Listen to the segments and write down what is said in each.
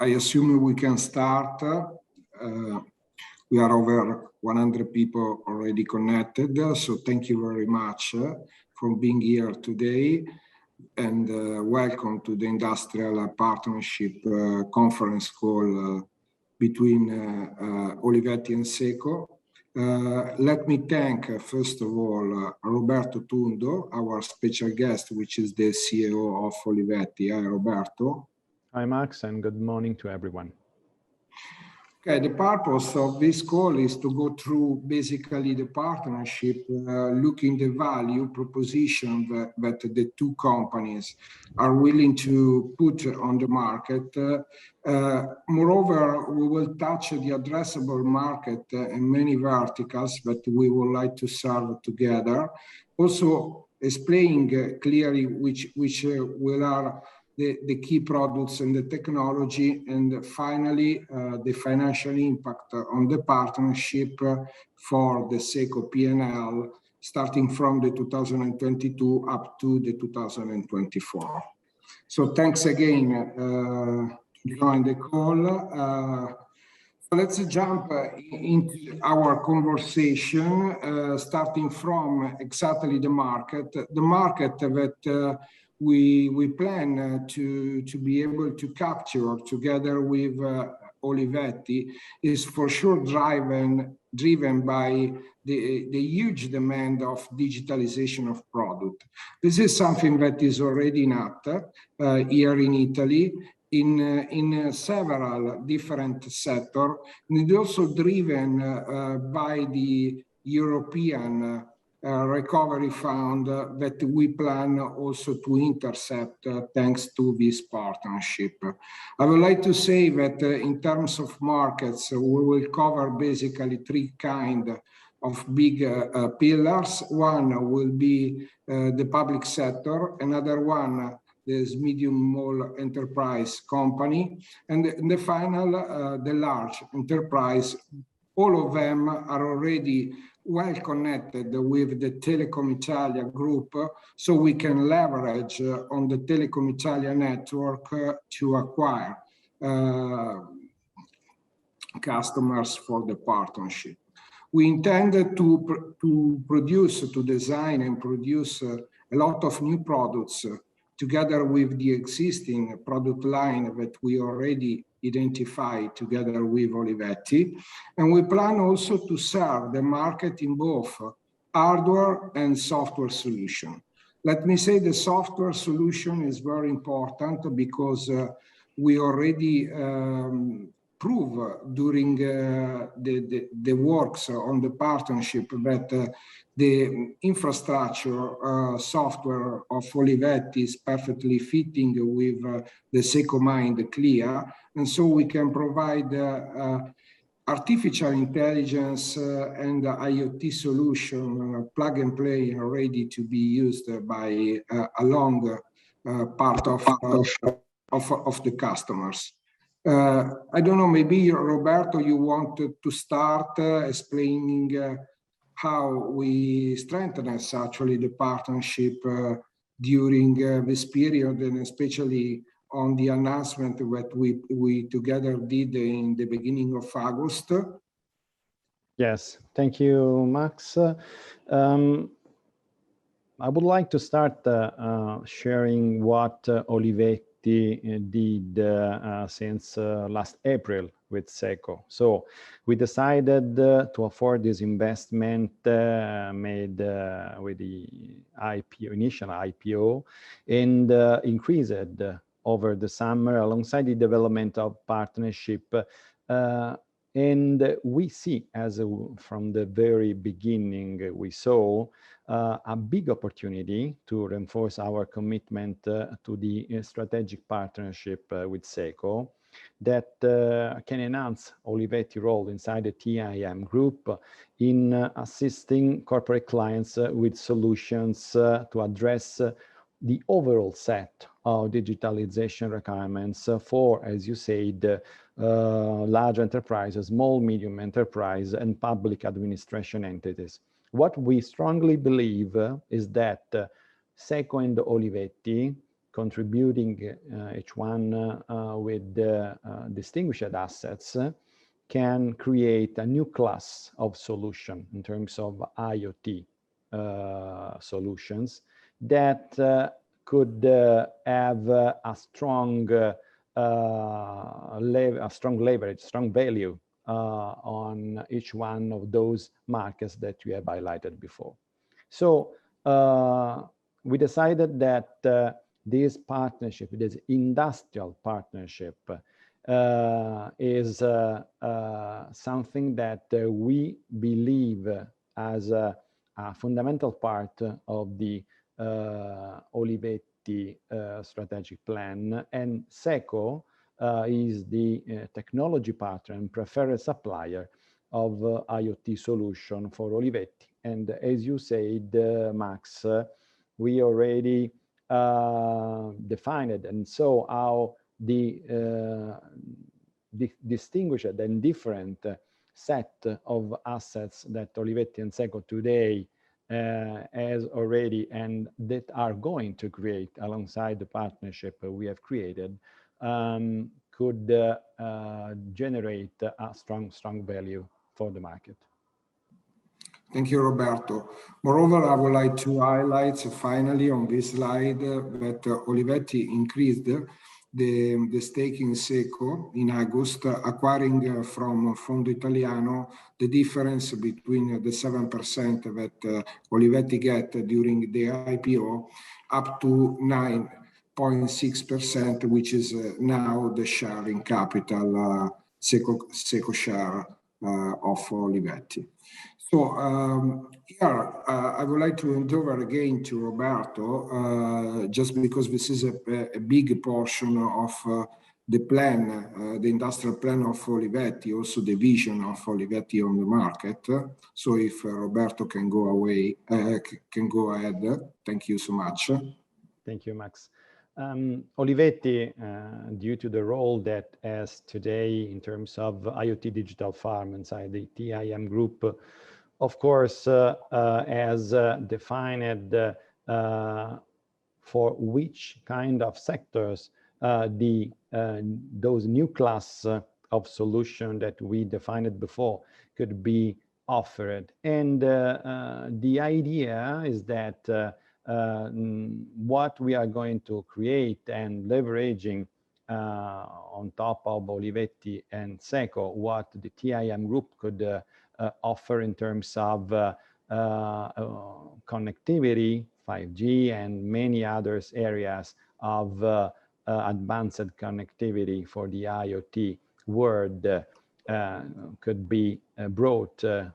I assume we can start. We are over 100 people already connected, so thank you very much for being here today, and welcome to the Industrial Partnership conference call between Olivetti and SECO. Let me thank, first of all, Roberto Tundo, our special guest, which is the CEO of Olivetti. Hi, Roberto. Hi, Max, and good morning to everyone. Okay, the purpose of this call is to go through basically the partnership, looking the value proposition that the two companies are willing to put on the market. Moreover, we will touch the addressable market in many verticals that we would like to serve together. Also, explaining clearly which will are the key products and the technology, and finally, the financial impact on the partnership for the SECO P&L, starting from the 2022 up to the 2024. So thanks again to join the call. Let's jump into our conversation, starting from exactly the market. The market that we plan to be able to capture together with Olivetti is for sure driven by the huge demand of digitalization of product. This is something that is already not here in Italy in several different sectors, and it's also driven by the European recovery fund that we plan also to intercept thanks to this partnership. I would like to say that in terms of markets, we will cover basically three kinds of big pillars. One will be the public sector, another one is medium small enterprise company, and the final, the large enterprise. All of them are already well connected with the Telecom Italia group, so we can leverage on the Telecom Italia network to acquire customers for the partnership. We intended to design and produce a lot of new products together with the existing product line that we already identified together with Olivetti. And we plan also to serve the market in both hardware and software solution. Let me say the software solution is very important because we already prove during the works on the partnership that the infrastructure software of Olivetti is perfectly fitting with the SECO Mind Clear, and so we can provide artificial intelligence and IoT solution plug and play and ready to be used by a long part of the customers. I don't know, maybe Roberto, you want to start explaining how we strengthen actually the partnership during this period, and especially on the announcement that we together did in the beginning of August. Yes, thank you, Max. I would like to start sharing what Olivetti did since last April with SECO. So we decided to afford this investment made with the initial IPO, and increased over the summer alongside the development of partnership. And we see, as from the very beginning, we saw a big opportunity to reinforce our commitment to the strategic partnership with SECO that can enhance Olivetti role inside the TIM group in assisting corporate clients with solutions to address the overall set of digitalization requirements for, as you said, large enterprises, small, medium enterprise, and public administration entities. What we strongly believe is that SECO and Olivetti contributing each one with distinguished assets, can create a new class of solution in terms of IoT solutions that could have a strong leverage, strong value on each one of those markets that you have highlighted before. So we decided that this partnership, this industrial partnership, is something that we believe as a fundamental part of the Olivetti strategic plan, and SECO is the technology partner and preferred supplier of IoT solution for Olivetti. And as you said, Max, we already defined it and saw how the distinguished and different set of assets that Olivetti and SECO today has already and that are going to create alongside the partnership we have created could generate a strong value for the market. Thank you, Roberto. Moreover, I would like to highlight finally on this slide that Olivetti increased the stake in SECO in August, acquiring from Fondo Italiano the difference between the 7% that Olivetti get during the IPO up to 9.6%, which is now the share in capital, SECO share of Olivetti. So here, I would like to hand over again to Roberto, just because this is a big portion of the plan, the industrial plan of Olivetti, also the vision of Olivetti on the market. So if Roberto can go away, can go ahead. Thank you so much. Thank you, Max. Olivetti, due to the role that has today in terms of IoT digital farm inside the TIM group, of course, as defined for which kind of sectors those new class of solution that we defined before could be offered. And the idea is that what we are going to create and leveraging on top of Olivetti and SECO, what the TIM group could offer in terms of connectivity, 5G, and many other areas of advanced connectivity for the IoT world could be brought to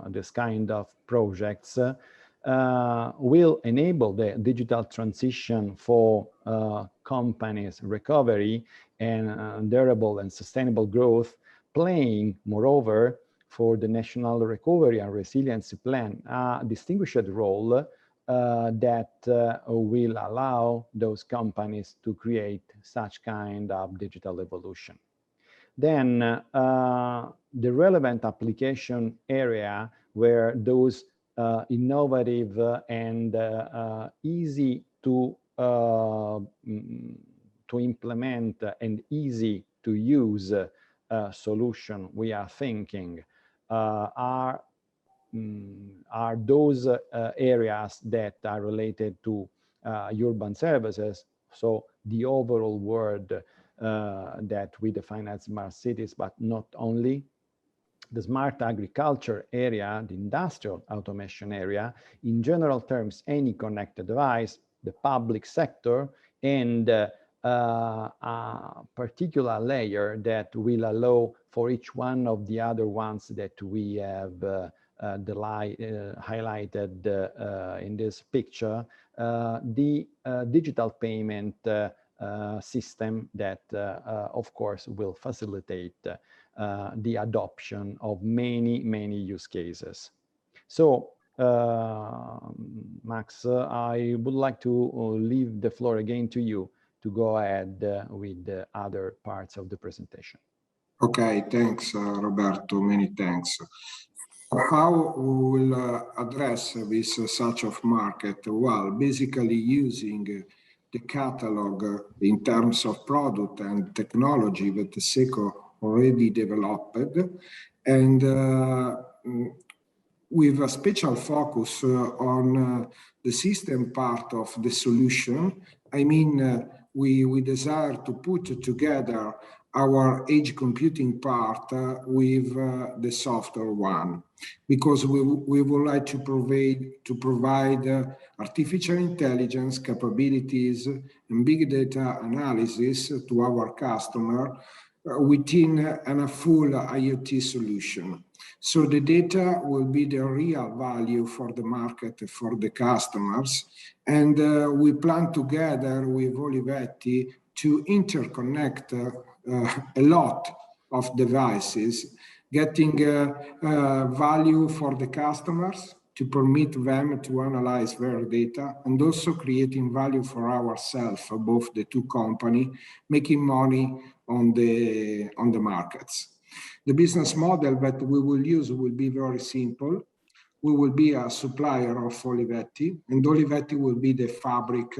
this kind of projects, will enable the digital transition for companies' recovery and durable and sustainable growth, playing, moreover, for the National Recovery and Resiliency Plan, a distinguished role that will allow those companies to create such kind of digital evolution. Then the relevant application area where those innovative and easy to implement and easy to use solution we are thinking are those areas that are related to urban services. So the overall world that we define as smart cities, but not only. The smart agriculture area, the industrial automation area, in general terms, any connected device, the public sector, and a particular layer that will allow for each one of the other ones that we have highlighted in this picture, the digital payment system that, of course, will facilitate the adoption of many use cases. So, Max, I would like to leave the floor again to you to go ahead with the other parts of the presentation. Okay, thanks, Roberto. Many thanks. How we will address this such of market? Well, basically using the catalog in terms of product and technology that the SECO already developed, and with a special focus on the system part of the solution. I mean, we desire to put together our edge computing part with the software one, because we would like to provide artificial intelligence capabilities and big data analysis to our customer within a full IoT solution. So the data will be the real value for the market, for the customers. And we plan together with Olivetti to interconnect a lot of devices, getting value for the customers to permit them to analyze their data, and also creating value for ourselves, both the two companies, making money on the markets. The business model that we will use will be very simple. We will be a supplier of Olivetti, and Olivetti will be the fabric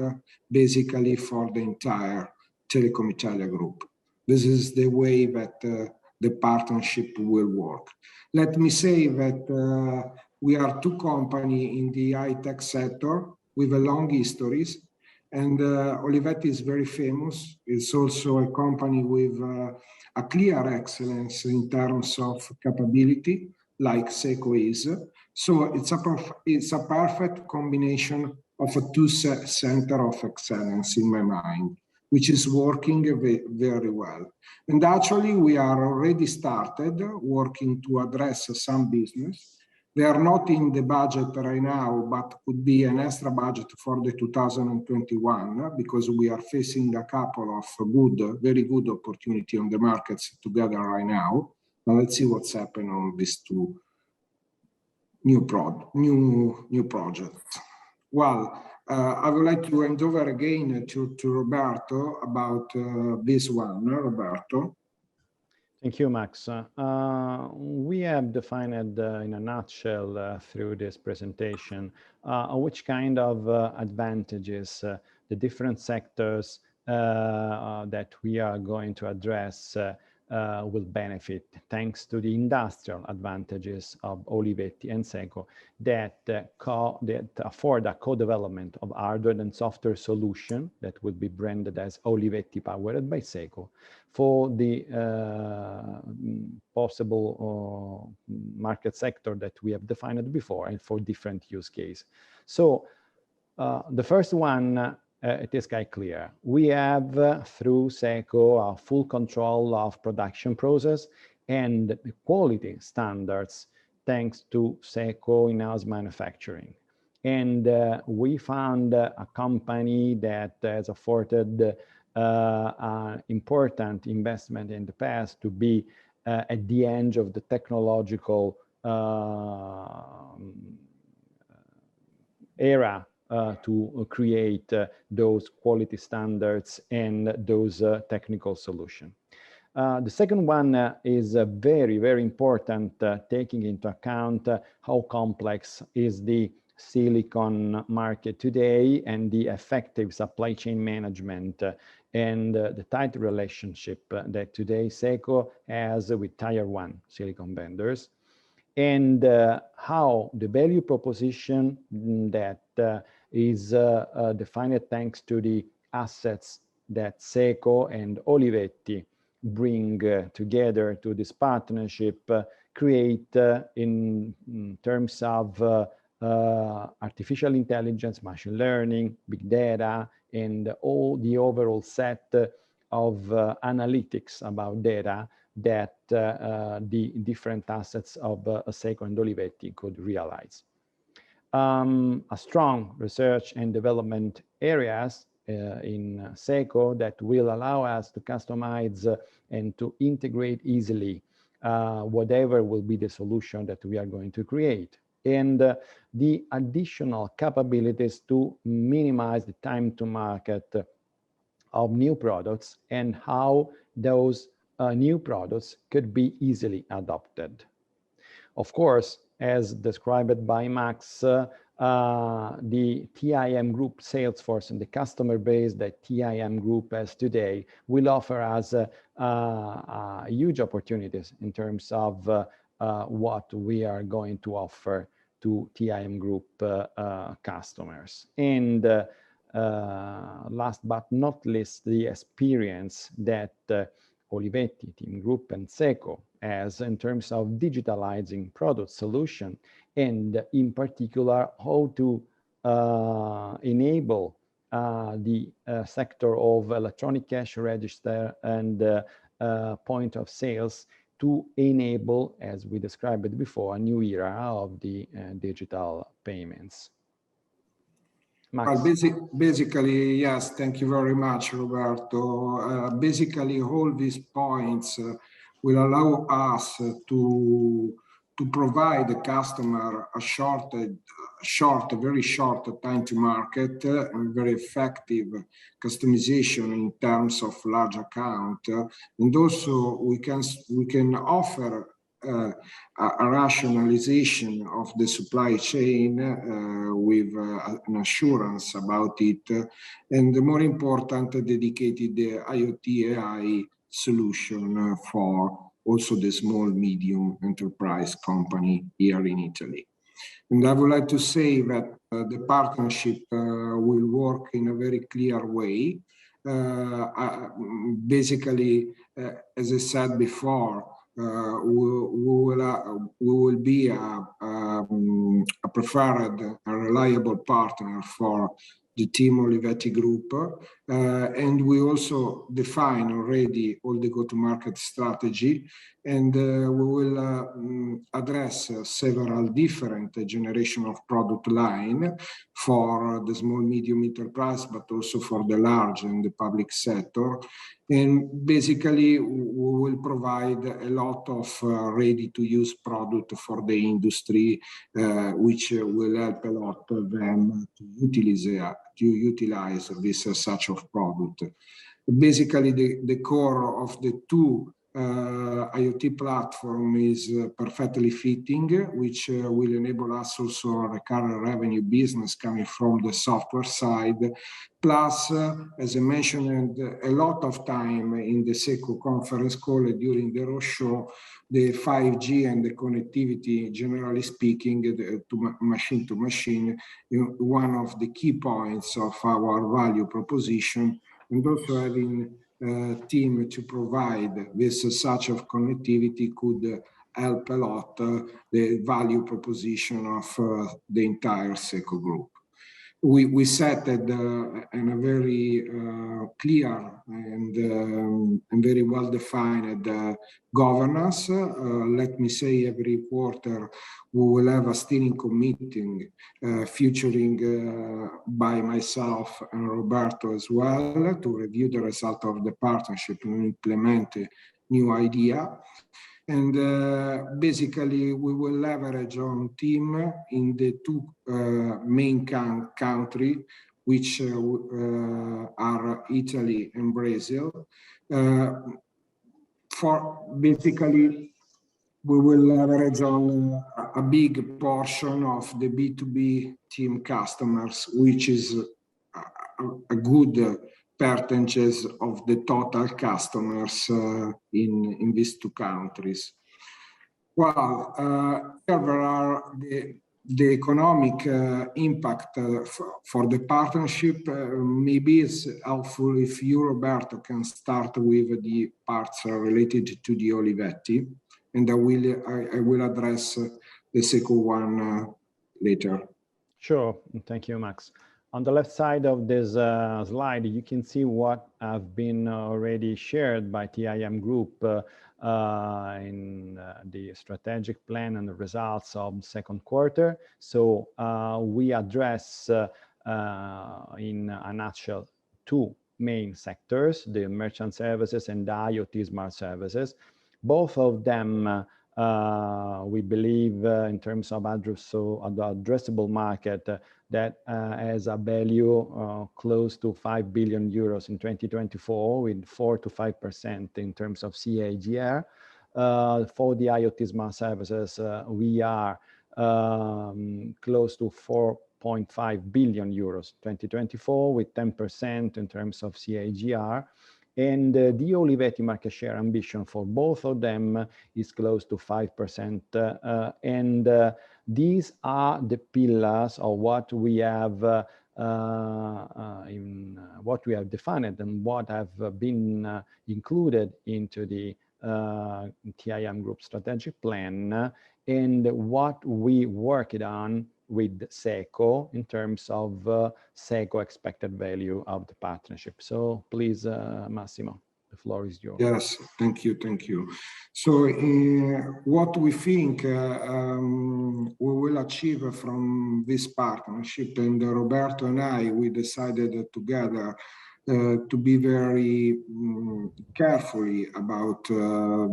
basically for the entire Telecom Italia group. This is the way that the partnership will work. Let me say that we are two companies in the high-tech sector with a long histories, and Olivetti is very famous. It's also a company with a clear excellence in terms of capability, like SECO is. So it's a perfect combination of a two center of excellence in my mind, which is working very well. And actually, we are already started working to address some business. They are not in the budget right now, but could be an extra budget for the 2021, because we are facing a couple of very good opportunity on the markets together right now. Now let's see what's happening on these two new projects. Well, I would like to hand over again to Roberto about this one. Roberto. Thank you, Max. We have defined in a nutshell through this presentation which kind of advantages the different sectors that we are going to address will benefit thanks to the industrial advantages of Olivetti and SECO that afford a co-development of hardware and software solution that will be branded as Olivetti powered by SECO for the possible market sector that we have defined before and for different use cases. So the first one, it is quite clear. We have, through SECO, a full control of production process and the quality standards thanks to SECO in-house manufacturing. And we found a company that has afforded an important investment in the past to be at the edge of the technological era to create those quality standards and those technical solutions. The second one is very, very important, taking into account how complex is the silicon market today and the effective supply chain management and the tight relationship that today SECO has with tier one silicon vendors, and how the value proposition that is defined thanks to the assets that SECO and Olivetti bring together to this partnership create in terms of artificial intelligence, machine learning, big data, and all the overall set of analytics about data that the different assets of SECO and Olivetti could realize. A strong research and development areas in SECO that will allow us to customize and to integrate easily whatever will be the solution that we are going to create. And the additional capabilities to minimize the time to market of new products and how those new products could be easily adopted. Of course, as described by Max, the TIM Group sales force and the customer base that TIM Group has today will offer us huge opportunities in terms of what we are going to offer to TIM Group customers. And last but not least, the experience that Olivetti, TIM Group, and SECO has in terms of digitalizing product solution, and in particular, how to enable the sector of electronic cash register and point of sales to enable, as we described it before, a new era of the digital payments. Max. Basically, yes, thank you very much, Roberto. Basically, all these points will allow us to provide the customer a very short time to market and very effective customization in terms of large account. And also we can offer a rationalization of the supply chain with an assurance about it, and the more important, dedicated IoT AI solution for also the small medium enterprise company here in Italy. And I would like to say that the partnership will work in a very clear way. Basically, as I said before, we will be a preferred and reliable partner for the team Olivetti Group, and we also define already all the go-to-market strategy, and we will address several different generation of product line for the small medium enterprise, but also for the large and the public sector. And basically, we will provide a lot of ready-to-use product for the industry, which will help a lot of them to utilize this such of product. Basically, the core of the two IoT platform is perfectly fitting, which will enable us also a recurrent revenue business coming from the software side. Plus, as I mentioned a lot of time in the SECO conference call during the roadshow, the 5G and the connectivity, generally speaking, to machine, one of the key points of our value proposition, and also having team to provide this such of connectivity could help a lot the value proposition of the entire SECO group. We set it in a very clear and very well defined governance. Let me say every quarter we will have a steering committee featuring by myself and Roberto as well to review the result of the partnership and implement a new idea. And basically, we will leverage on team in the two main countries, which are Italy and Brazil. For basically, we will leverage on a big portion of the B2B team customers, which is a good percentages of the total customers in these two countries. Well, there are the economic impact for the partnership. Maybe it's helpful if you, Roberto, can start with the parts related to the Olivetti, and I will address the SECO one later. Sure, thank you, Max. On the left side of this slide, you can see what have been already shared by TIM Group in the strategic plan and the results of the second quarter. So we address in a nutshell two main sectors, the merchant services and the IoT smart services. Both of them we believe in terms of addressable market that has a value close to 5 billion euros in 2024 with 4 to 5% in terms of CAGR. For the IoT smart services, we are close to 0.5 billion euros 2024 with 10% in terms of CAGR. And the Olivetti market share ambition for both of them is close to 5%. These are the pillars of what we have what we have defined and what have been included into the TIM Group strategic plan, and what we worked on with SECO in terms of SECO expected value of the partnership. So please, Massimo, the floor is yours. Yes, thank you, thank you. So what we think we will achieve from this partnership, and Roberto and I, we decided together to be very carefully about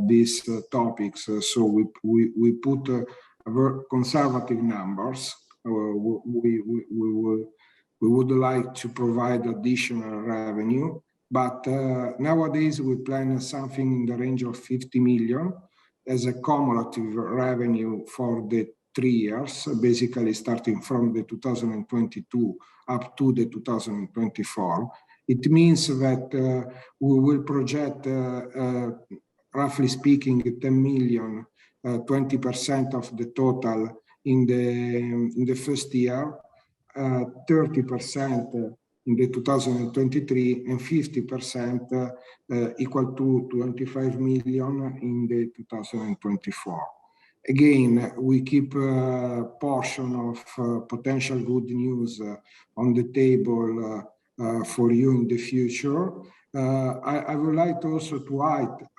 these topics. So we put conservative numbers. We would like to provide additional revenue, but nowadays we plan something in the range of 50 million as a cumulative revenue for the 3 years, basically starting from the 2022 up to the 2024. It means that we will project, roughly speaking, 10 million, 20% of the total in the first year, 30% in the 2023, and 50% equal to 25 million in the 2024. Again, we keep a portion of potential good news on the table for you in the future. I would like also to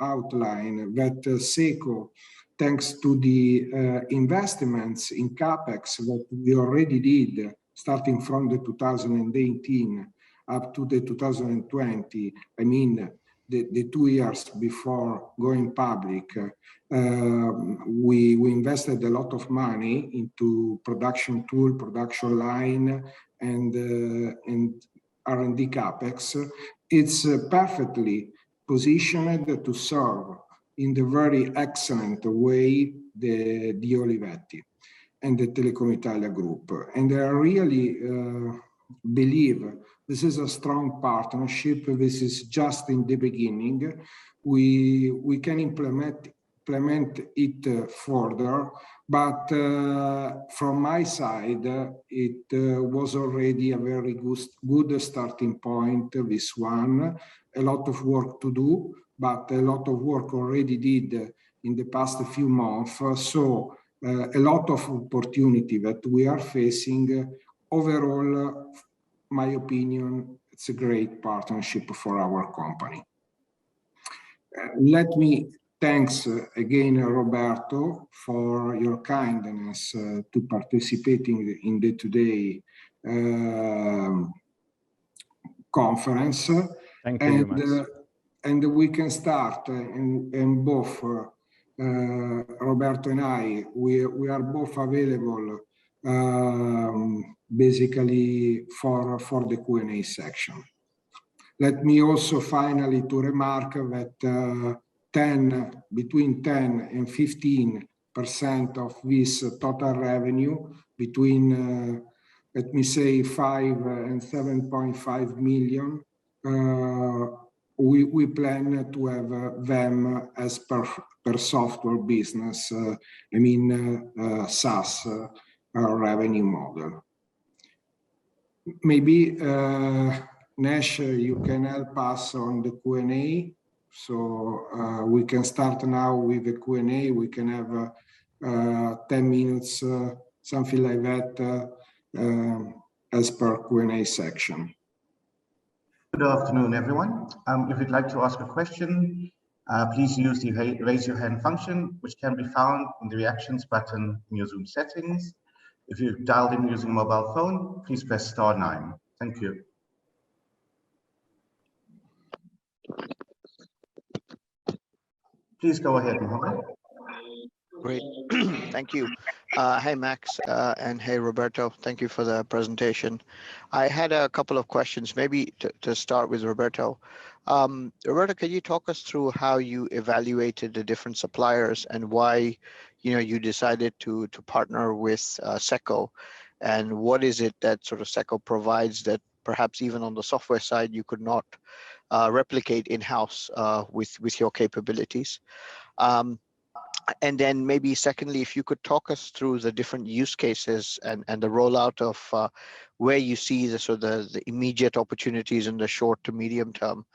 outline that SECO, thanks to the investments in CapEx that we already did, starting from the 2018 up to the 2020, I mean, the 2 years before going public, we invested a lot of money into production tool, production line, and R&D CapEx. It's perfectly positioned to serve in the very excellent way the Olivetti and the Telecom Italia Group. And I really believe this is a strong partnership. This is just in the beginning. We can implement it further, but from my side, it was already a very good starting point, this one. A lot of work to do, but a lot of work already did in the past few months. So a lot of opportunity that we are facing. Overall, my opinion, it's a great partnership for our company. Let me thanks again, Roberto, for your kindness to participating in the today conference. Thank you, Max. And we can start, and both Roberto and I, we are both available basically for the Q&A section. Let me also finally to remark that between 10 and 15% of this total revenue, between let me say 5 and 7.5 million, we plan to have them as per software business, I mean SaaS revenue model. Maybe Nash, you can help us on the Q&A. So we can start now with the Q&A. We can have 10 minutes, something like that, as per Q&A section. Good afternoon, everyone. If you'd like to ask a question, please use the raise your hand function, which can be found in the reactions button in your Zoom settings. If you've dialed in using a mobile phone, please press *9. Thank you. Please go ahead, Mauri. Great, thank you. Hey, Max, and hey, Roberto. Thank you for the presentation. I had a couple of questions, maybe to start with Roberto. Roberto, can you talk us through how you evaluated the different suppliers and why you decided to partner with SECO? and what is it that sort of SECO provides that perhaps even on the software side you could not replicate in-house with your capabilities. And then maybe secondly, if you could talk us through the different use cases and the rollout of where you see the sort of the immediate opportunities in the short to medium term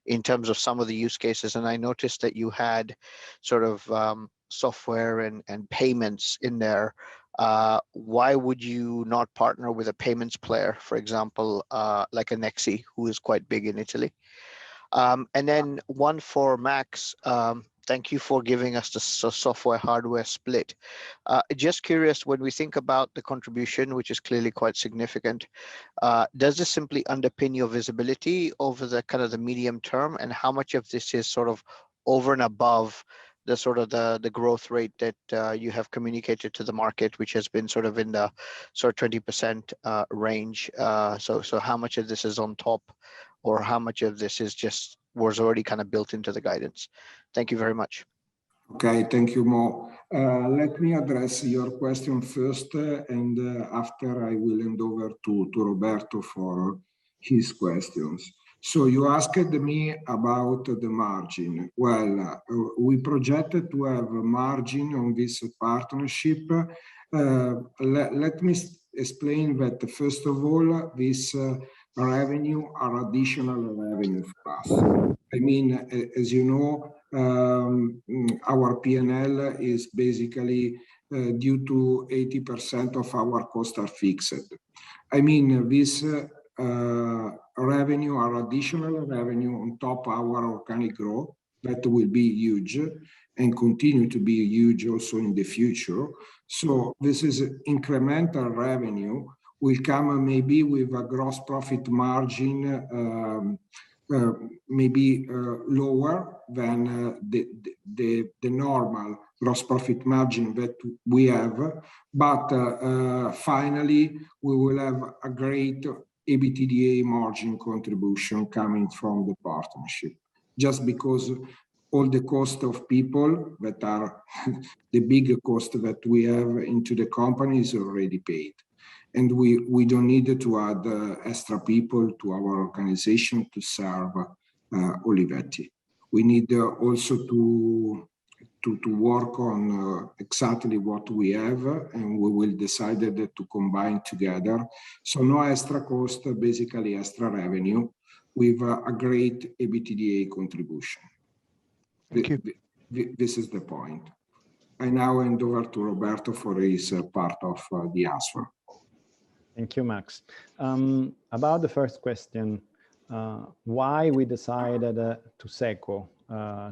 in terms of some of the use cases. And I noticed that you had sort of software and payments in there. Why would you not partner with a payments player, for example, like a Nexi, who is quite big in Italy? And then one for Max. Thank you for giving us the software hardware split. Just curious, when we think about the contribution, which is clearly quite significant, does this simply underpin your visibility over the kind of the medium term, and how much of this is sort of over and above the sort of the growth rate that you have communicated to the market, which has been sort of in the sort of 20% range? So how much of this is on top, or how much of this is just was already kind of built into the guidance? Thank you very much. Okay, thank you, Mo. Let me address your question first, and after I will hand over to Roberto for his questions. So you asked me about the margin. Well, we projected to have a margin on this partnership. Let me explain that, first of all, this revenue are additional revenue for us. I mean, as you know, our P&L is basically due to 80% of our costs are fixed. I mean, this revenue are additional revenue on top of our organic growth that will be huge and continue to be huge also in the future. So this is incremental revenue will come maybe with a gross profit margin maybe lower than the normal gross profit margin that we have, but finally we will have a great EBITDA margin contribution coming from the partnership, just because all the cost of people that are the big cost that we have into the company is already paid. And we don't need to add extra people to our organization to serve Olivetti. We need also to work on exactly what we have, and we will decide to combine together. So no extra cost, basically extra revenue with a great EBITDA contribution. Thank you. This is the point. I now hand over to Roberto for his part of the answer. Thank you, Max. About the first question, why we decided to SECO,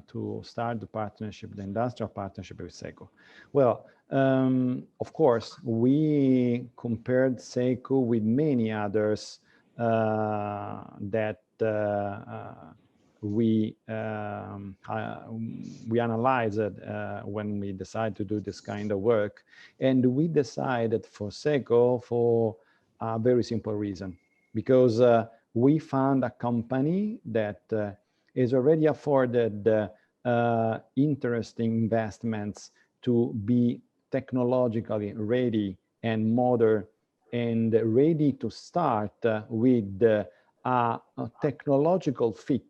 to start the partnership, the industrial partnership with SECO. Well, of course, we compared SECO with many others that we analyzed when we decided to do this kind of work, and we decided for SECO for a very simple reason, because we found a company that is already afforded interesting investments to be technologically ready and modern and ready to start with a technological fit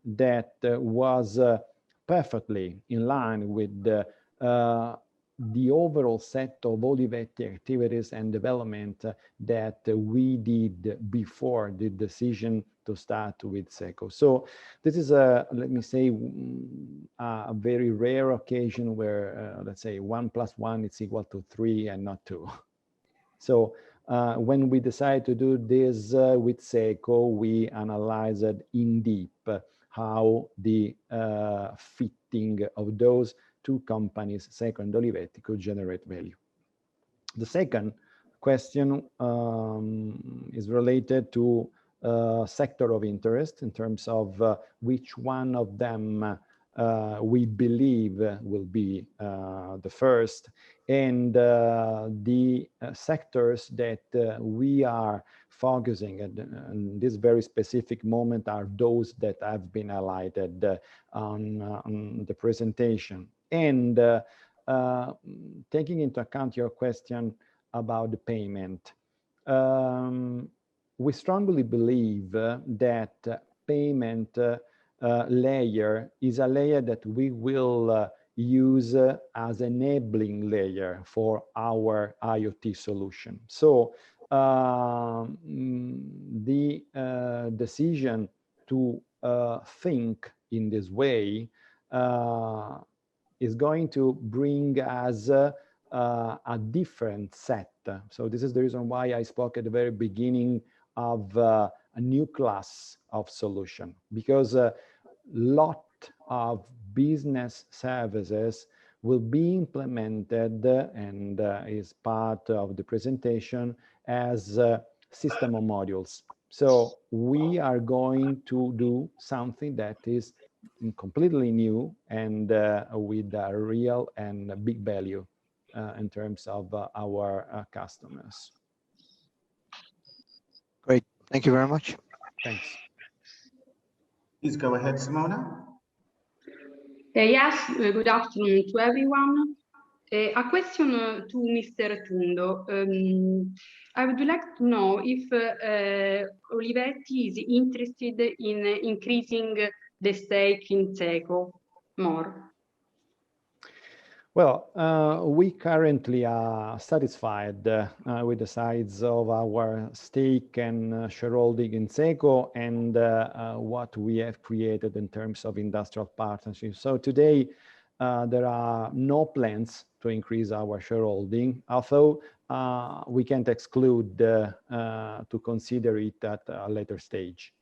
that was perfectly in line with the overall set of Olivetti activities and development that we did before the decision to start with SECO. So this is let me say, a very rare occasion where, let's say, 1 + 1 is equal to 3 and not 2. So when we decided to do this with SECO, we analyzed in deep how the fitting of those two companies, SECO and Olivetti, could generate value. The second question is related to sector of interest in terms of which one of them we believe will be the first, and the sectors that we are focusing at in this very specific moment are those that have been highlighted on the presentation. And taking into account your question about the payment, we strongly believe that payment layer is a layer that we will use as enabling layer for our IoT solution. So the decision to think in this way is going to bring us a different set. So this is the reason why I spoke at the very beginning of a new class of solution, because a lot of business services will be implemented and is part of the presentation as system of modules. So we are going to do something that is completely new and with a real and big value in terms of our customers. Great, thank you very much. Thanks. Please go ahead, Simona. Yes, good afternoon to everyone. A question to Mr. Tundo. I would like to know if Olivetti is interested in increasing the stake in SECO more. Well, we currently are satisfied with the size of our stake and shareholding in SECO and what we have created in terms of industrial partnerships. So today, there are no plans to increase our shareholding, although we can't exclude to consider it at a later stage.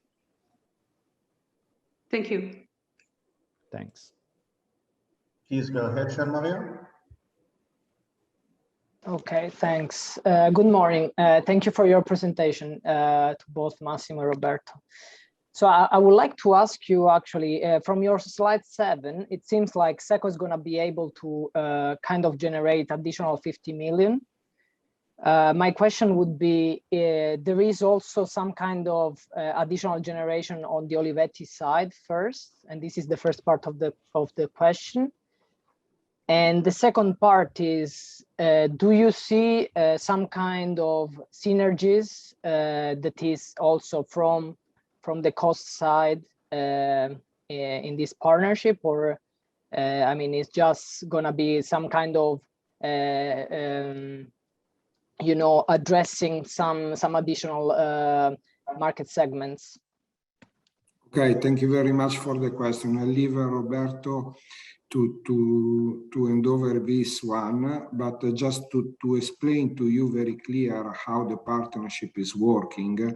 Thank you. Thanks. Please go ahead, Jean-Maria. Okay, thanks. Good morning. Thank you for your presentation to both Massimo and Roberto. So I would like to ask you actually, from your slide 7, it seems like SECO is going to be able to kind of generate additional 50 million. My question would be, there is also some kind of additional generation on the Olivetti side first, and this is the first part of the question. And the second part is, do you see some kind of synergies that is also from the cost side in this partnership, or I mean, it's just gonna be some kind of you know, addressing some additional market segments? Okay, thank you very much for the question. I'll leave Roberto to hand over this one, but just to explain to you very clear how the partnership is working. The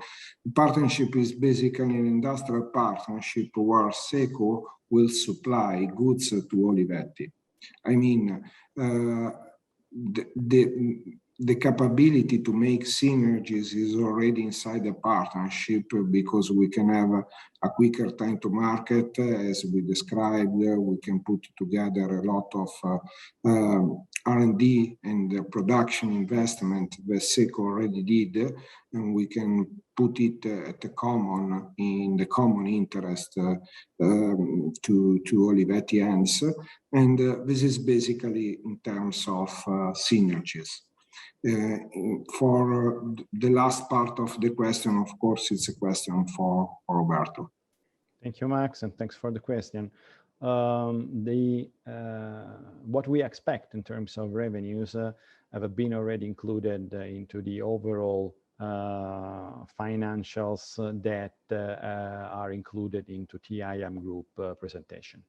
partnership is basically an industrial partnership where SECO will supply goods to Olivetti. I mean, the capability to make synergies is already inside the partnership because we can have a quicker time to market, as we described. We can put together a lot of R&D and production investment that SECO already did, and we can put it at in the common interest to Olivetti hands. And this is basically in terms of synergies. For the last part of the question, of course, it's a question for Roberto. Thank you, Max, and thanks for the question. What we expect in terms of revenues have been already included into the overall financials that are included into TIM Group presentation.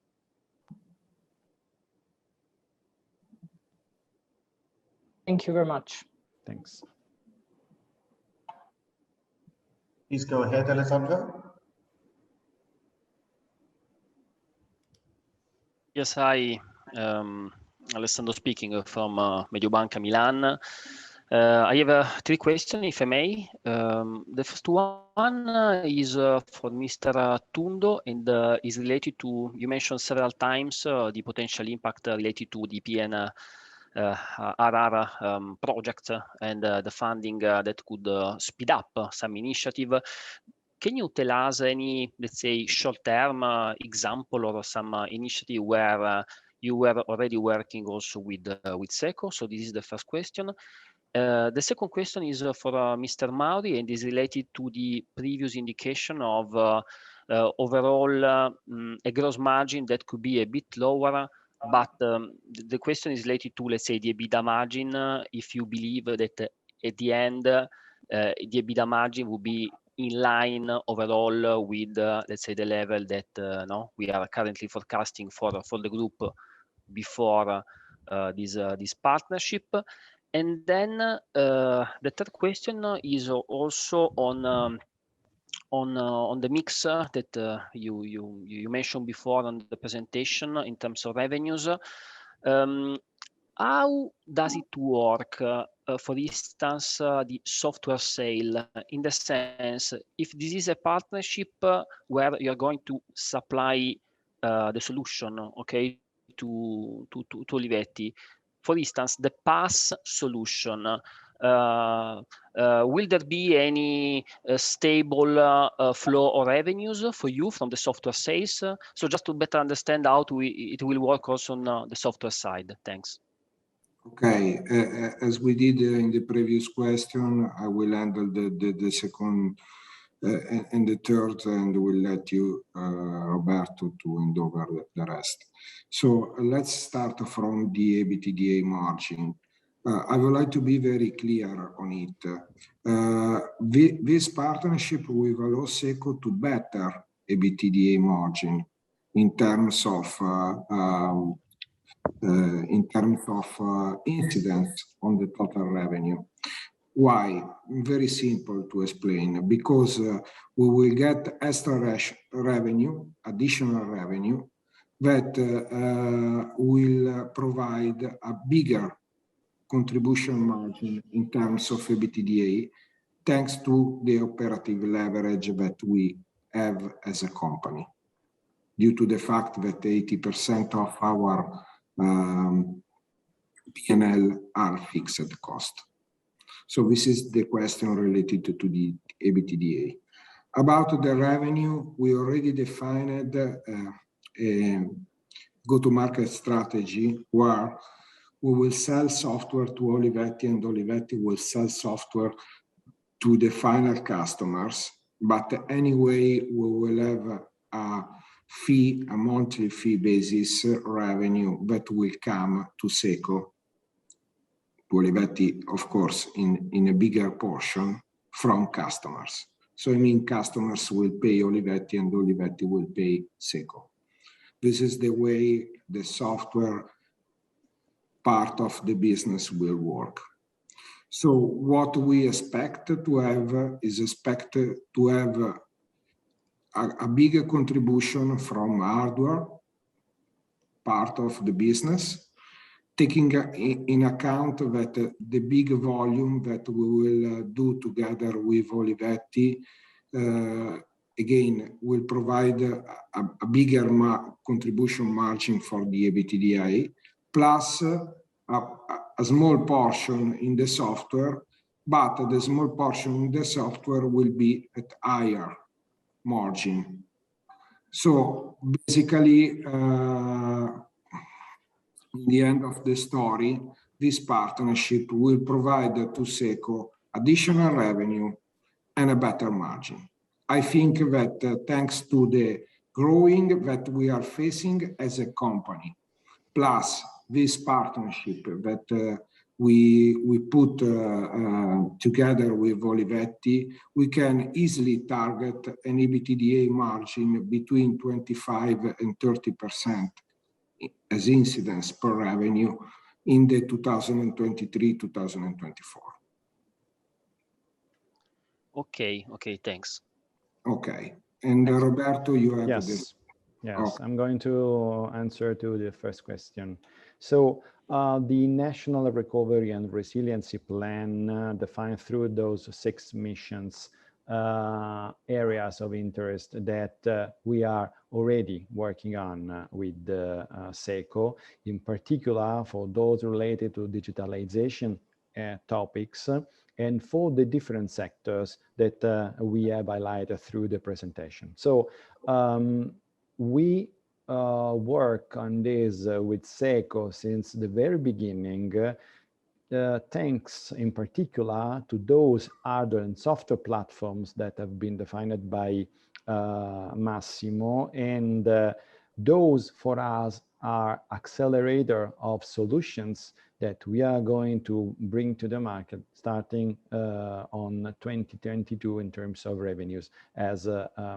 Thank you very much. Thanks. Please go ahead, Alessandro. Yes, hi. Alessandro speaking from Mediobanca Milan. I have 3 questions, if I may. The first one is for Mr. Tundo and is related to, you mentioned several times the potential impact related to the PNRR project and the funding that could speed up some initiative. Can you tell us any, let's say, short-term example or some initiative where you were already working also with SECO? So this is the first question. The second question is for Mr. Mauri and is related to the previous indication of overall a gross margin that could be a bit lower, but the question is related to, let's say, the EBITDA margin. If you believe that at the end, the EBITDA margin will be in line overall with, let's say, the level that we are currently forecasting for the group before this partnership. And then the third question is also on the mix that you mentioned before on the presentation in terms of revenues. How does it work? For instance, the software sale, in the sense, if this is a partnership where you're going to supply the solution, okay, to Olivetti. For instance, the PaaS solution, will there be any stable flow of revenues for you from the software sales? So just to better understand how it will work also on the software side. Thanks. Okay, as we did in the previous question, I will handle the second and the third, and will let you, Roberto, to hand over the rest. So let's start from the EBITDA margin. I would like to be very clear on it. This partnership will allow SECO to better EBITDA margin in terms of incidence on the total revenue. Why? Very simple to explain. Because we will get extra revenue, additional revenue, that will provide a bigger contribution margin in terms of EBITDA, thanks to the operative leverage that we have as a company, due to the fact that 80% of our P&L are fixed cost. So this is the question related to the EBITDA. About the revenue, we already defined a go-to-market strategy where we will sell software to Olivetti, and Olivetti will sell software to the final customers. But anyway, we will have a fee, a monthly fee basis revenue that will come to SECO, to Olivetti, of course, in a bigger portion from customers. So I mean, customers will pay Olivetti and Olivetti will pay SECO. This is the way the software part of the business will work. So what we expect to have is a bigger contribution from hardware part of the business, taking in account that the big volume that we will do together with Olivetti, again, will provide a bigger contribution margin for the EBITDA, plus a small portion in the software, but the small portion in the software will be at higher margin. So basically, in the end of the story, this partnership will provide to SECO additional revenue and a better margin. I think that thanks to the growing that we are facing as a company, plus this partnership that we put together with Olivetti, we can easily target an EBITDA margin between 25 and 30% as incidence per revenue in the 2023-2024. Okay, thanks. Okay, and Roberto, you have this. Yes, okay. I'm going to answer to the first question. So the National Recovery and Resiliency Plan defined through those 6 missions areas of interest that we are already working on with SECO, in particular for those related to digitalization topics and for the different sectors that we have highlighted through the presentation. So we work on this with SECO since the very beginning thanks in particular to those hardware and software platforms that have been defined by Massimo, and those for us are accelerator of solutions that we are going to bring to the market starting on 2022 in terms of revenues, as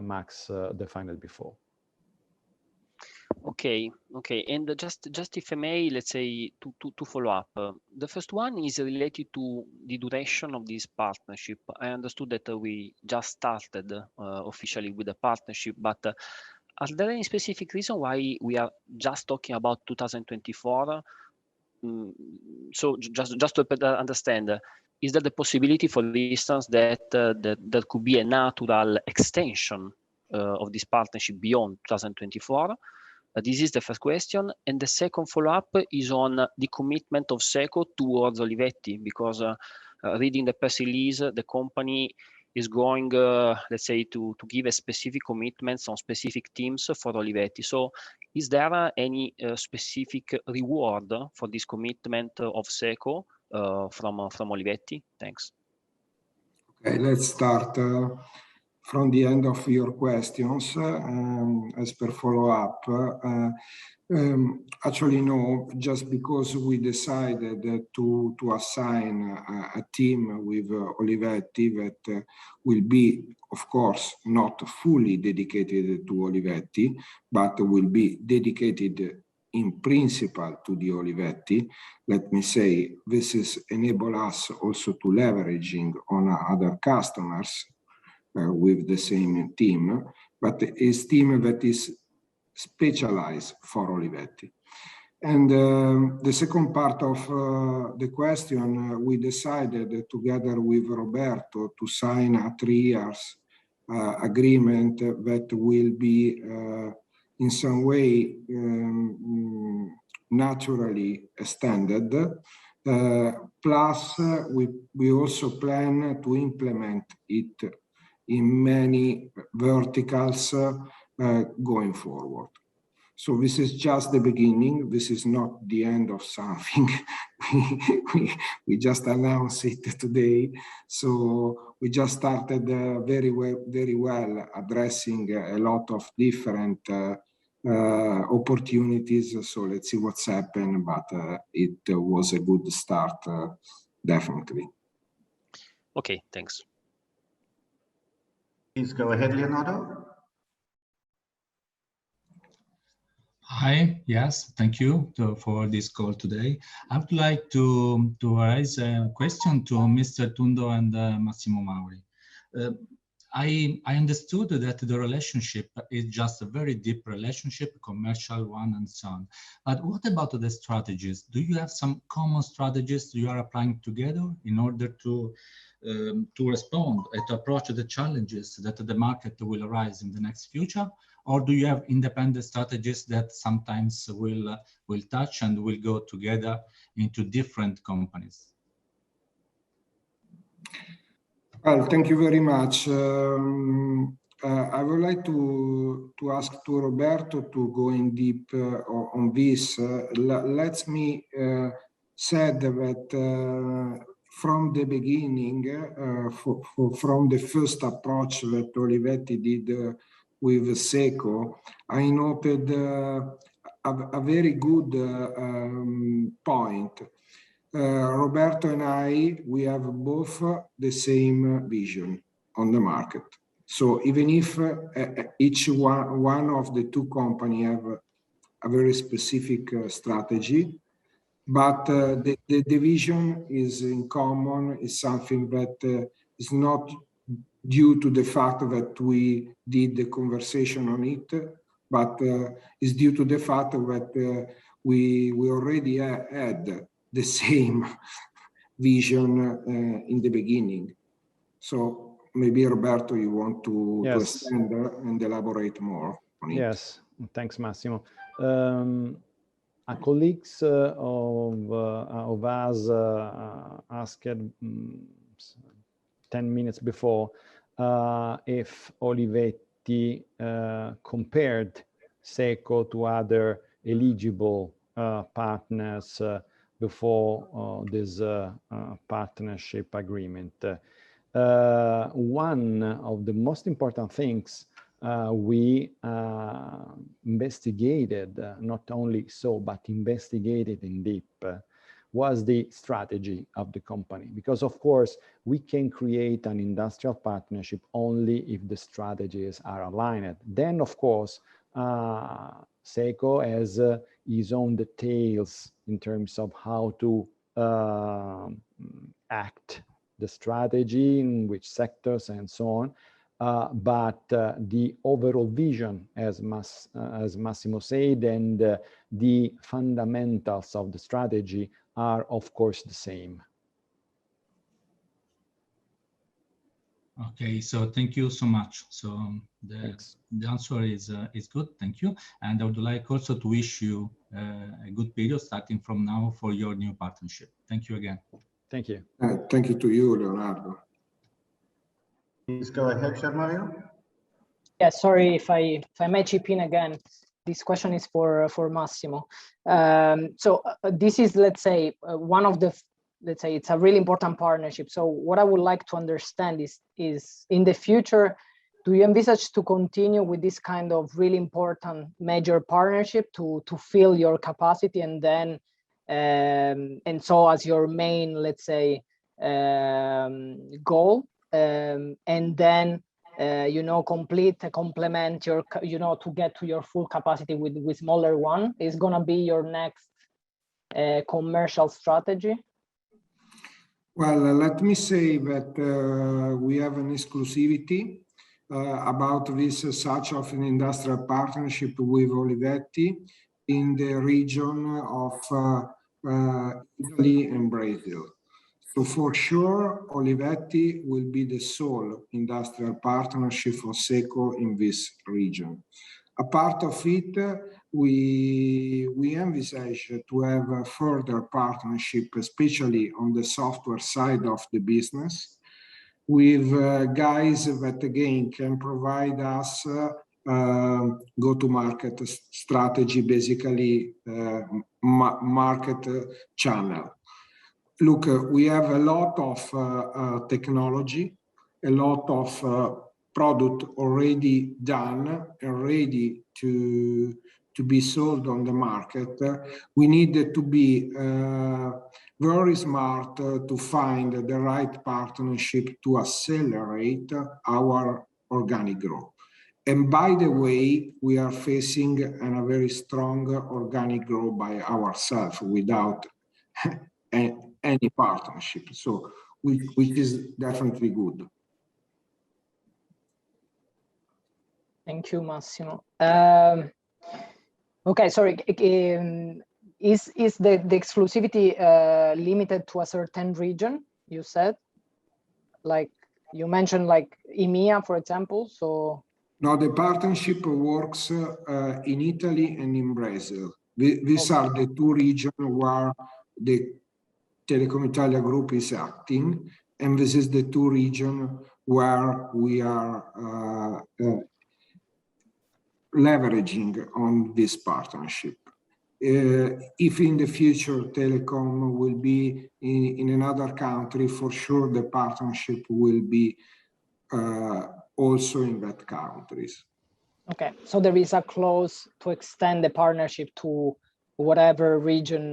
Max defined before. Okay, and just if I may, let's say to follow up. The first one is related to the duration of this partnership. I understood that we just started officially with the partnership, but are there any specific reason why we are just talking about 2024? So just to understand, is there the possibility, for instance, that there could be a natural extension of this partnership beyond 2024? This is the first question. And the second follow-up is on the commitment of SECO towards Olivetti, because reading the press release, the company is going, let's say, to give a specific commitments on specific teams for Olivetti. So is there any specific reward for this commitment of SECO from Olivetti? Thanks. Okay, let's start from the end of your questions. As per follow-up, actually no, just because we decided to assign a team with Olivetti that will be, of course, not fully dedicated to Olivetti, but will be dedicated in principle to the Olivetti. Let me say, this is enable us also to leveraging on other customers with the same team, but it's team that is specialized for Olivetti. And the second part of the question, we decided together with Roberto to sign a 3 years agreement that will be in some way naturally extended. Plus, we also plan to implement it in many verticals going forward. So this is just the beginning. This is not the end of something. we just announced it today. So we just started very well addressing a lot of different opportunities. So let's see what's happened, but it was a good start, definitely. Okay, thanks. Please go ahead, Leonardo. Hi, yes, thank you for this call today. I would like to raise a question to Mr. Tundo and Massimo Mauri. I understood that the relationship is just a very deep relationship, commercial one and so on. But what about the strategies? Do you have some common strategies you are applying together in order to respond and to approach the challenges that the market will arise in the next future? Or do you have independent strategies that sometimes will touch and will go together into different companies? Well, thank you very much. I would like to ask to Roberto to go in deep on this. Let me say that from the beginning, from the first approach that Olivetti did with SECO, I noted a very good point. Roberto and I, we have both the same vision on the market. So even if each one of the two companies have a very specific strategy, but the vision is in common, is something that is not due to the fact that we did the conversation on it, but is due to the fact that we already had the same vision in the beginning. So maybe Roberto, you want to extend and elaborate more on it. Yes, thanks, Massimo. Colleagues of us asked 10 minutes before if Olivetti compared SECO to other eligible partners before this partnership agreement. One of the most important things we investigated, not only so, but investigated in deep, was the strategy of the company. Because of course, we can create an industrial partnership only if the strategies are aligned. Then of course, SECO has his own details in terms of how to act the strategy, in which sectors and so on. But the overall vision, as Massimo said, and the fundamentals of the strategy are, of course, the same. Okay, so thank you so much. So the answer is good, thank you. And I would like also to wish you a good period starting from now for your new partnership. Thank you again. Thank you. Thank you to you, Leonardo. Please go ahead, Mario. Yeah, sorry if I may chip in again. This question is for Massimo. This is, let's say, one of the, let's say, it's a really important partnership. So what I would like to understand is in the future, do you envisage to continue with this kind of really important major partnership to fill your capacity, and then and so as your main, let's say, goal, and then you know, complement your, you know, to get to your full capacity with smaller one is gonna be your next commercial strategy? Well, let me say that we have an exclusivity about this such of an industrial partnership with Olivetti in the region of Italy and Brazil. So for sure, Olivetti will be the sole industrial partnership for SECO in this region. A part of it, we envisage to have a further partnership, especially on the software side of the business, with guys that again can provide us go-to-market strategy, basically market channel. Look, we have a lot of technology, a lot of product already done and ready to be sold on the market. We need to be very smart to find the right partnership to accelerate our organic growth. And by the way, we are facing a very strong organic growth by ourselves without any partnership, so which is definitely good. Thank you, Massimo. Okay, sorry. Is the exclusivity limited to a certain region? You said, like you mentioned, like EMEA, for example. So no, the partnership works in Italy and in Brazil. These are the two regions where the Telecom Italia Group is acting, and this is the two regions where we are leveraging on this partnership. If in the future Telecom will be in another country, for sure the partnership will be also in that countries. Okay, so there is a clause to extend the partnership to whatever region,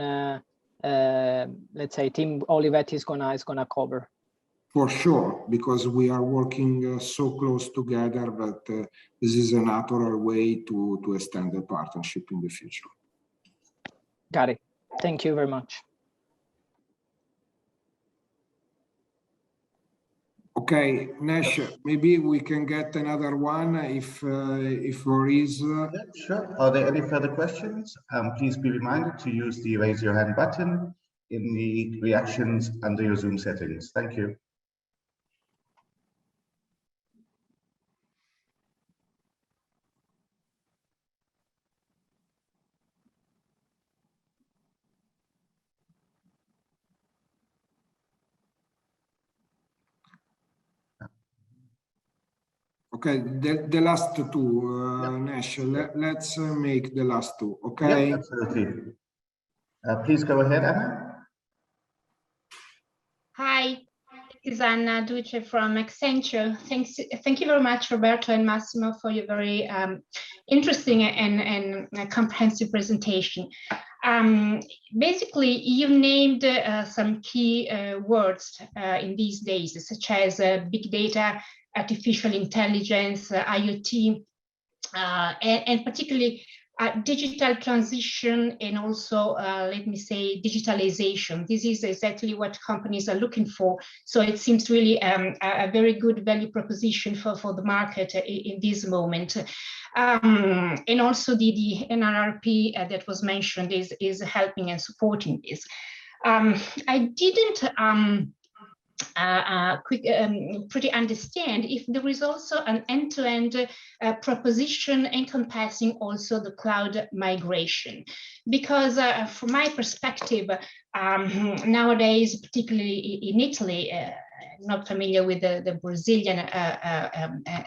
let's say, Team Olivetti is gonna cover. For sure, because we are working so close together that this is a natural way to extend the partnership in the future. Got it. Thank you very much. Okay, Nash, maybe we can get another one if there is. Yeah, sure. Are there any further questions? Please be reminded to use the raise your hand button in the reactions under your Zoom settings. Thank you. Okay, the last two, Nash, let's make the last two, okay? Yeah, absolutely. Please go ahead, Anna. This is Anna Duce from Accenture. Thank you very much, Roberto and Massimo, for your very interesting and comprehensive presentation. Basically, you named some key words in these days, such as big data, artificial intelligence, IoT, and particularly digital transition, and also, let me say, digitalization. This is exactly what companies are looking for. So it seems really a very good value proposition for the market in this moment. And also the NRRP that was mentioned is helping and supporting this. I didn't pretty understand if there is also an end-to-end proposition encompassing also the cloud migration, because from my perspective, nowadays, particularly in Italy, not familiar with the Brazilian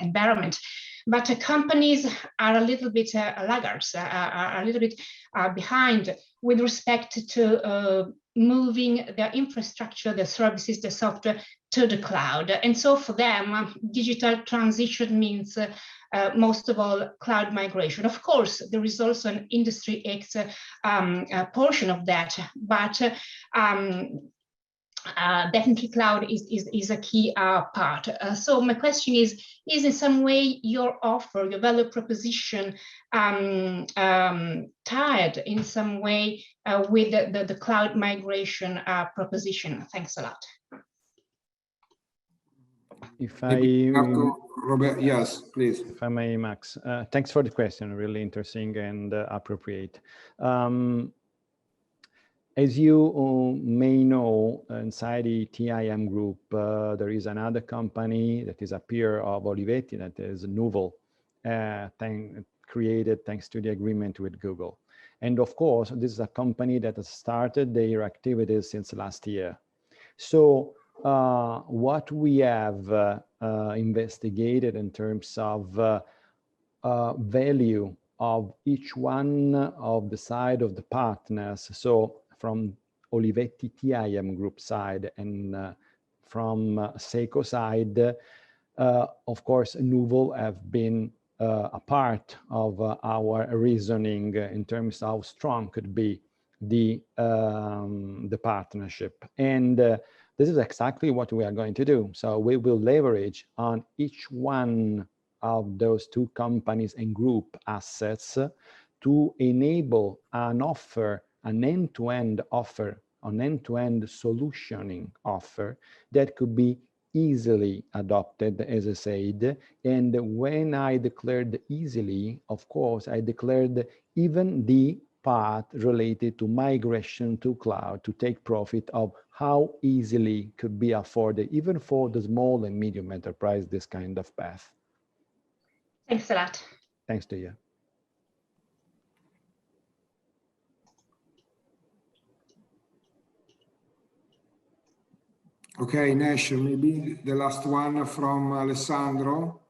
environment, but companies are a little bit laggards, are a little bit behind with respect to moving their infrastructure, the services, the software to the cloud. And so for them, digital transition means most of all cloud migration. Of course, there is also an Industry X portion of that, but definitely cloud is a key part. So my question is in some way your offer, your value proposition tied in some way with the cloud migration proposition? Thanks a lot. If I, Robert, yes, please. If I may, Max, thanks for the question, really interesting and appropriate. As you may know, inside the TIM group, there is another company that is a peer of Olivetti, that is Nuvo, created thanks to the agreement with Google. And of course, this is a company that has started their activities since last year. So what we have investigated in terms of value of each one of the side of the partners, so from Olivetti TIM group side and from SECO side, of course, Nuvo have been a part of our reasoning in terms of how strong could be the partnership. And this is exactly what we are going to do. So we will leverage on each one of those two companies and group assets to enable an offer, an end-to-end offer, an end-to-end solutioning offer that could be easily adopted, as I said. And when I declared easily, of course, I declared even the part related to migration to cloud to take profit of how easily could be afforded, even for the small and medium enterprise, this kind of path. Thanks a lot. Thanks to you. Okay, Nash, maybe the last one from Alessandro.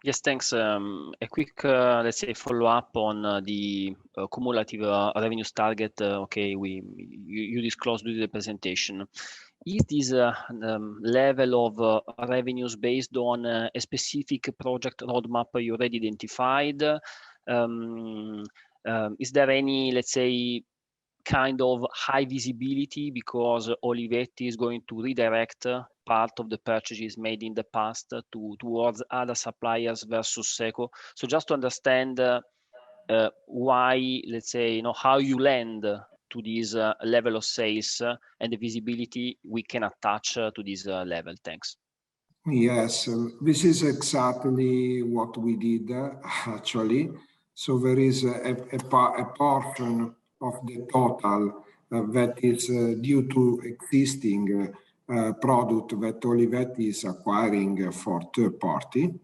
Yes, thanks. A quick, let's say, follow-up on the cumulative revenues target. Okay, you disclosed during the presentation. Is this level of revenues based on a specific project roadmap you already identified? Is there any, let's say, kind of high visibility because Olivetti is going to redirect part of the purchases made in the past towards other suppliers versus SECO? So just to understand why, let's say, how you land to this level of sales and the visibility we can attach to this level. Thanks. Yes, this is exactly what we did actually. So there is a portion of the total that is due to existing product that Olivetti is acquiring for third party,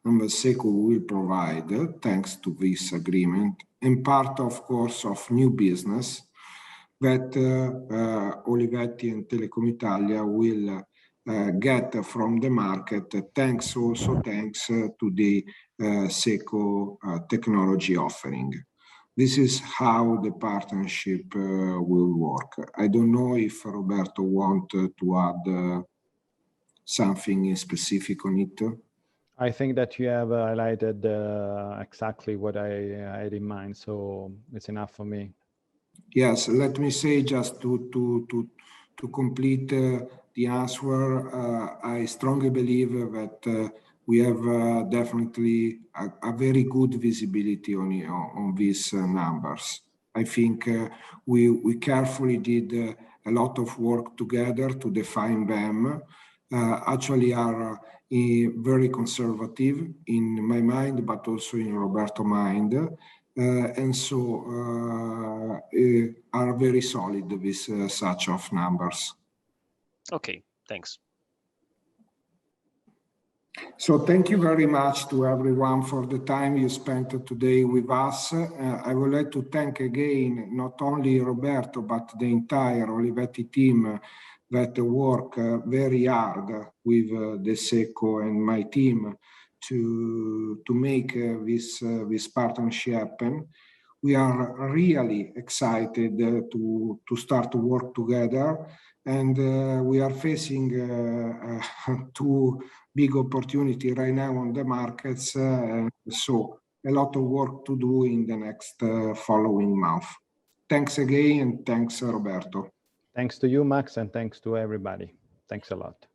and the SECO will provide thanks to this agreement, and part, of course, of new business that Olivetti and Telecom Italia will get from the market, thanks to the SECO technology offering. this is how the partnership will work. I don't know if Roberto want to add something specific on it. I think that you have highlighted exactly what I had in mind, so it's enough for me. Yes, let me say just to complete the answer. I strongly believe that we have definitely a very good visibility on these numbers. I think we carefully did a lot of work together to define them. Actually are very conservative in my mind, but also in Roberto's mind. And so are very solid with such of numbers. Okay, thanks. So thank you very much to everyone for the time you spent today with us. I would like to thank again, not only Roberto, but the entire Olivetti team that work very hard with the SECO and my team to make this partnership happen. We are really excited to start to work together, and we are facing two big opportunity right now on the markets. So a lot of work to do in the next following month. Thanks again, and thanks, Roberto. Thanks to you, Max, and thanks to everybody. Thanks a lot.